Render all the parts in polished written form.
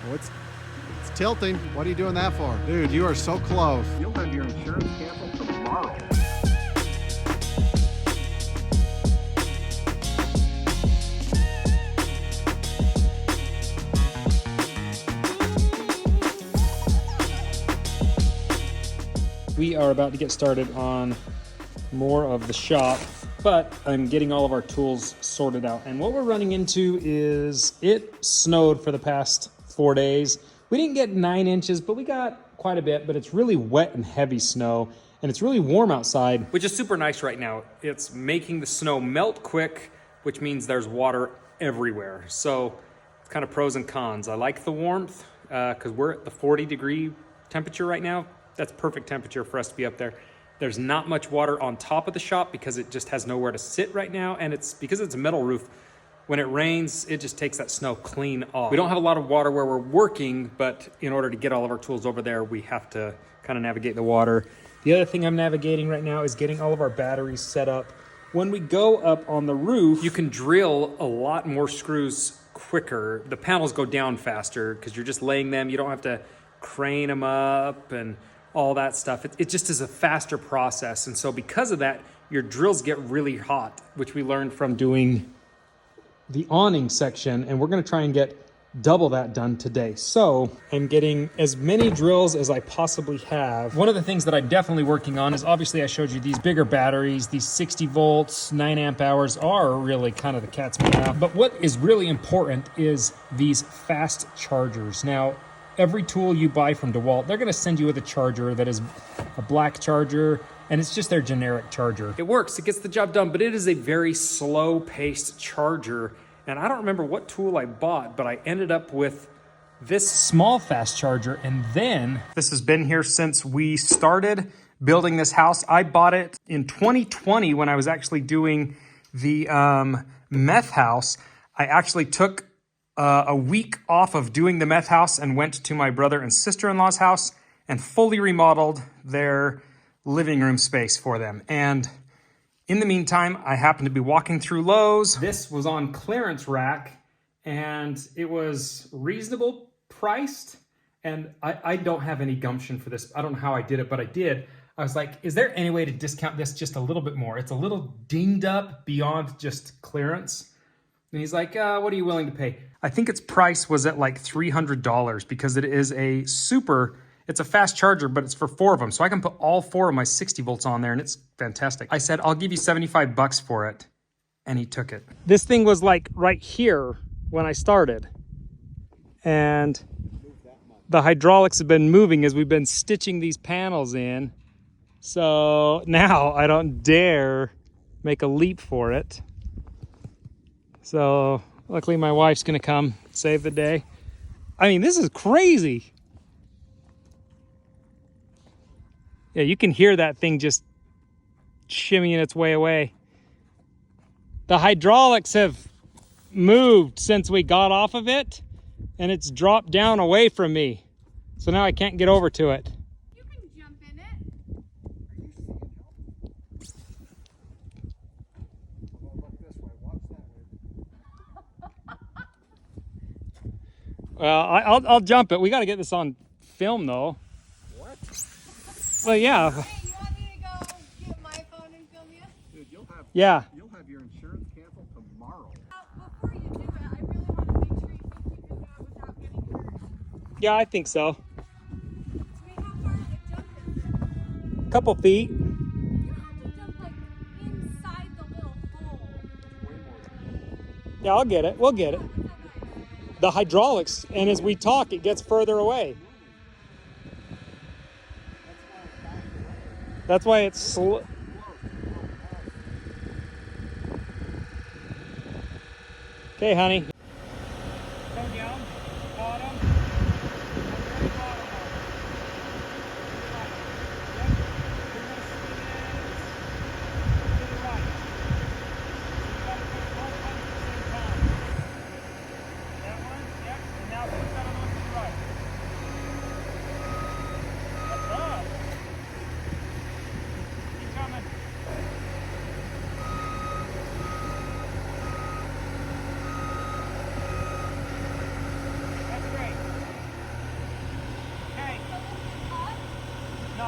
Oh, it's tilting. What are you doing that for? Dude, you are so close. You'll have your insurance canceled tomorrow. We are about to get started on more of the shop, but I'm getting all of our tools sorted out. And what we're running into is it snowed for the past 4 days. We didn't get 9 inches, but we got quite a bit, but it's really wet and heavy snow, and it's really warm outside, which is super nice right now. It's making the snow melt quick, which means there's water everywhere. So it's kind of pros and cons. I like the warmth because we're at the 40-degree temperature right now. That's perfect temperature for us to be up there. There's not much water on top of the shop because it just has nowhere to sit right now. And it's because it's a metal roof. When it rains, it just takes that snow clean off. We don't have a lot of water where we're working, but in order to get all of our tools over there, we have to kind of navigate the water. The other thing I'm navigating right now is getting all of our batteries set up. When we go up on the roof, you can drill a lot more screws quicker. The panels go down faster because you're just laying them. You don't have to crane them up and all that stuff. It just is a faster process. And so because of that, your drills get really hot, which we learned from doing the awning section. And we're gonna try and get double that done today. So I'm getting as many drills as I possibly have. One of the things that I'm definitely working on is obviously I showed you these bigger batteries, these 60 volts, 9 amp hours are really kind of the cat's meow. But what is really important is these fast chargers. Now, every tool you buy from DeWalt, they're gonna send you with a charger that is a black charger, and it's just their generic charger. It works, it gets the job done, but it is a very slow-paced charger. And I don't remember what tool I bought, but I ended up with this small fast charger, and then this has been here since we started building this house. I bought it in 2020 when I was actually doing the meth house. I actually took a week off of doing the meth house and went to my brother and sister-in-law's house and fully remodeled their living room space for them. And in the meantime, I happened to be walking through Lowe's. This was on clearance rack and it was reasonable priced. And I don't have any gumption for this. I don't know how I did it, but I did. I was like, is there any way to discount this just a little bit more? It's a little dinged up beyond just clearance. And he's like, what are you willing to pay? I think its price was at like $300 because it is a it's a fast charger, but it's for 4 of them. So I can put all 4 of my 60 volts on there and it's fantastic. I said, I'll give you 75 bucks for it. And he took it. This thing was like right here when I started. And the hydraulics have been moving as we've been stitching these panels in. So now I don't dare make a leap for it. So luckily my wife's gonna come save the day. I mean, this is crazy. Yeah, you can hear that thing just shimmying its way away. The hydraulics have moved since we got off of it, and it's dropped down away from me. So now I can't get over to it. You can jump in it. Well, I'll jump it. We got to get this on film, though. What? Well, yeah. Hey, you want me to go get my phone and film you? Dude, you'll have your insurance canceled tomorrow. Before you do it, I really want to make sure you think you can do it without getting hurt. Yeah, I think so. Wait, how far did the jump is? Couple feet. You have to jump like inside the little hole. Yeah, I'll get it. We'll get it. The hydraulics, and as we talk, it gets further away. That's why it's slow. Okay, honey. Go down, bottom.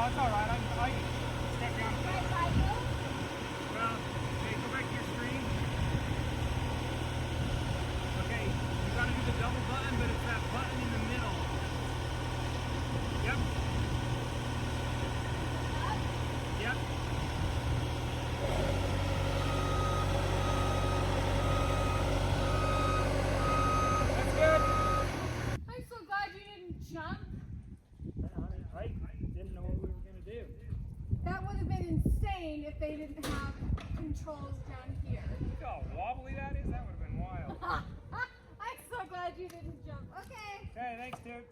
it's all right. I can step down a bit. Well, okay, go back to your screen. Okay, you gotta do the double button, but it's that button in the middle. Yep. Yep. That's good. I'm so glad you didn't jump. I didn't know what we were gonna do. That would have been insane if they didn't have controls down here. Look how wobbly that is. That would have been wild. I'm so glad you didn't jump. Okay. Okay, thanks, dude.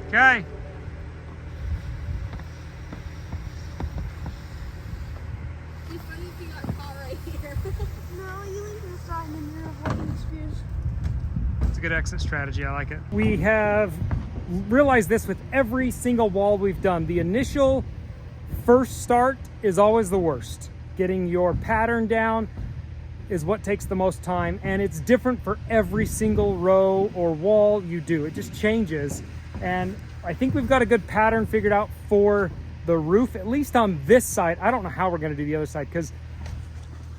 Okay. It'd be funny if you got caught right here. No, you leave to the side and then you're avoiding the screws. It's a good exit strategy. I like it. We have realized this with every single wall we've done. The initial first start is always the worst. Getting your pattern down is what takes the most time, and it's different for every single row or wall you do. It just changes, and I think we've got a good pattern figured out for the roof, at least on this side. I don't know how we're going to do the other side, because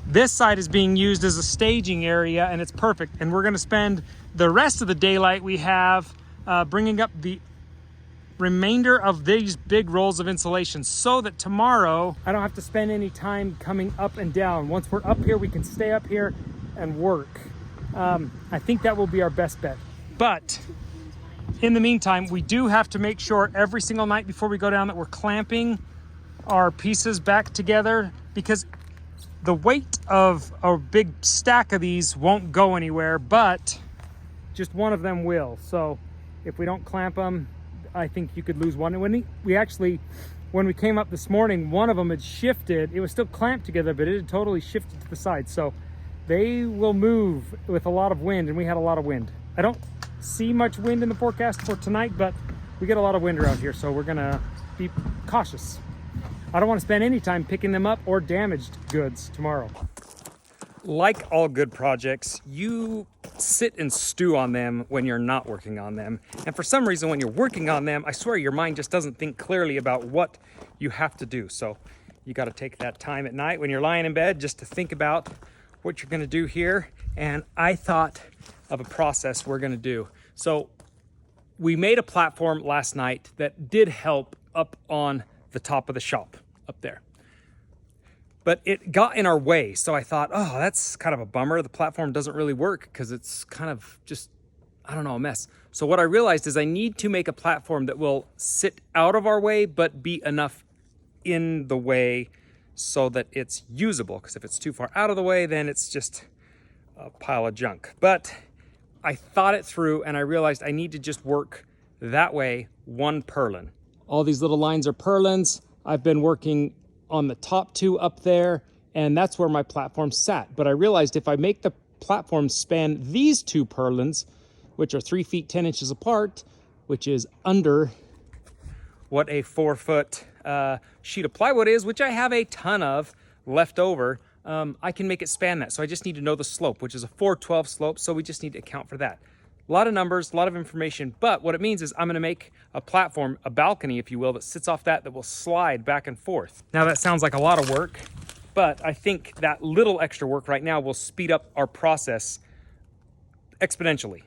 this side is being used as a staging area, and it's perfect. And we're going to spend the rest of the daylight we have bringing up the remainder of these big rolls of insulation, so that tomorrow I don't have to spend any time coming up and down. Once we're up here, we can stay up here and work. I think that will be our best bet. But in the meantime, we do have to make sure every single night before we go down that we're clamping our pieces back together, because the weight of a big stack of these won't go anywhere, but just one of them will. So if we don't clamp them, I think you could lose one. And when we came up this morning, one of them had shifted. It was still clamped together, but it had totally shifted to the side. So they will move with a lot of wind, and we had a lot of wind. I don't see much wind in the forecast for tonight, but we get a lot of wind around here, so we're gonna be cautious. I don't want to spend any time picking them up or damaged goods tomorrow. Like all good projects, you sit and stew on them when you're not working on them. And for some reason, when you're working on them, I swear your mind just doesn't think clearly about what you have to do. So you got to take that time at night when you're lying in bed just to think about what you're going to do here. And I thought of a process we're going to do. So we made a platform last night that did help up on the top of the shop up there. But it got in our way, so I thought, oh, that's kind of a bummer. The platform doesn't really work because it's kind of just, I don't know, a mess. So what I realized is I need to make a platform that will sit out of our way, but be enough in the way so that it's usable. Because if it's too far out of the way, then it's just a pile of junk. But I thought it through and I realized I need to just work that way, one purlin. All these little lines are purlins. I've been working on the top two up there, and that's where my platform sat. But I realized if I make the platform span these two purlins, which are 3 feet 10 inches apart, which is under what a 4-foot sheet of plywood is, which I have a ton of left over, I can make it span that. So I just need to know the slope, which is a 412 slope. So we just need to account for that. A lot of numbers, a lot of information, but what it means is I'm gonna make a platform, a balcony, if you will, that sits off that will slide back and forth. Now that sounds like a lot of work, but I think that little extra work right now will speed up our process exponentially.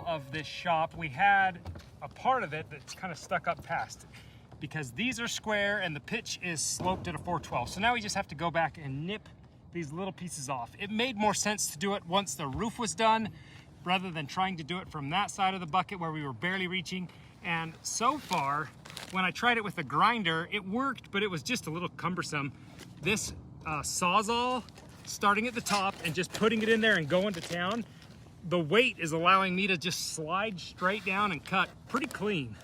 Of this shop, we had a part of it that's kind of stuck up past because these are square and the pitch is sloped at a 412. So now we just have to go back and nip these little pieces off. It made more sense to do it once the roof was done rather than trying to do it from that side of the bucket where we were barely reaching. And so far, when I tried it with the grinder, it worked, but it was just a little cumbersome. This Sawzall, starting at the top and just putting it in there and going to town, the weight is allowing me to just slide straight down and cut pretty clean.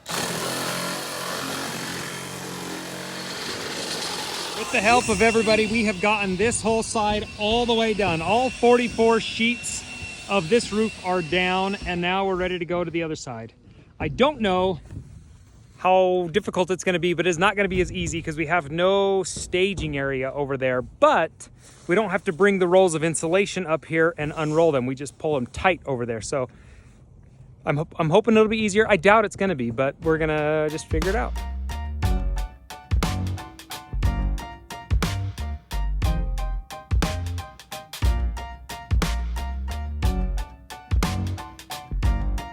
With the help of everybody, we have gotten this whole side all the way done. All 44 sheets of this roof are down, and now we're ready to go to the other side. I don't know how difficult it's going to be, but it's not going to be as easy because we have no staging area over there. But we don't have to bring the rolls of insulation up here and unroll them. We just pull them tight over there. So I'm hoping it'll be easier. I doubt it's going to be, but we're going to just figure it out.